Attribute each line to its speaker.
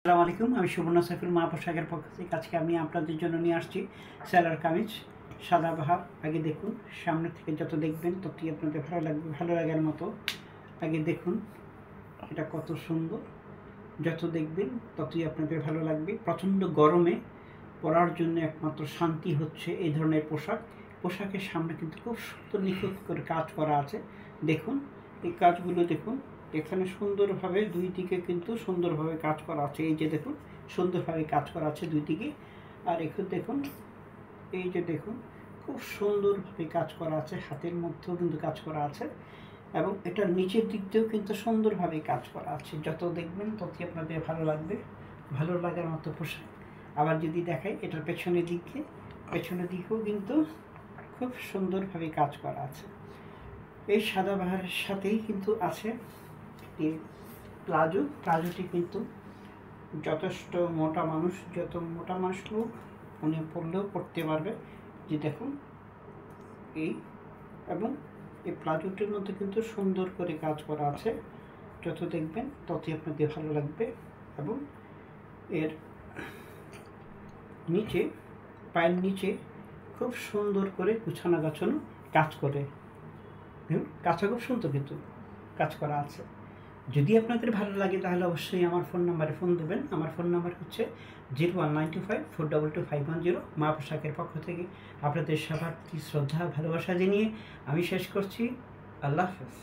Speaker 1: আসসালামু আলাইকুম। আমি সুবর্ণ সাইফুল মা পোশাকের পক্ষ থেকে আজকে আমি আপনাদের জন্য নিয়ে আসছি সেলার কামিজ সাদাবাহার। আগে দেখুন, সামনে থেকে যত দেখবেন ততই আপনাদের ভালো লাগবে, ভালো লাগার মতো। আগে দেখুন এটা কত সুন্দর, যত দেখবেন ততই আপনাদের ভালো লাগবে। প্রচণ্ড গরমে পরার জন্য একমাত্র শান্তি হচ্ছে এই ধরনের পোশাক। পোশাকের সামনে কিন্তু খুব সুন্দর নিখুঁত করে কাজ করা আছে। দেখুন এই কাজগুলো দেখুন, এখানে সুন্দরভাবে দুই দিকে কিন্তু সুন্দরভাবে কাজ করা আছে। এই যে দেখুন সুন্দরভাবে কাজ করা আছে দুই দিকে। আর এখানে দেখুন, এই যে দেখুন খুব সুন্দরভাবে কাজ করা আছে, হাতের মধ্যেও কিন্তু কাজ করা আছে এবং এটার নিচের দিক দিয়েও কিন্তু সুন্দরভাবে কাজ করা আছে। যত দেখবেন ততই আপনাদের ভালো লাগবে, ভালো লাগার মতো পোশাক। আবার যদি দেখাই এটার পেছনের দিকেও কিন্তু খুব সুন্দরভাবে কাজ করা আছে। এই সাদাবাহারের সাথেই কিন্তু আছে একটি প্লাজোটি কিন্তু যথেষ্ট যত মোটা মানুষ হোক উনি পরলেও পরতে পারবে। যে দেখুন এই, এবং এই প্লাজোটির মধ্যে কিন্তু সুন্দর করে কাজ করা আছে। যত দেখবেন ততই আপনাদের ভালো লাগবে। এবং এর নিচে, পায়ের নিচে খুব সুন্দর করে গুছানো গাছানো কাজ করে। কাজটা খুব সুন্দর কিন্তু কাজ করা আছে। যদি আপনাদের ভালো লাগে তাহলে অবশ্যই আমার ফোন নাম্বারে ফোন দেবেন। আমার ফোন নাম্বার হচ্ছে 01925422510। মা পোশাকের পক্ষ থেকে আপনাদের সবার শ্রদ্ধা ভালোবাসা জানিয়ে আমি শেষ করছি। আল্লাহ হাফেজ।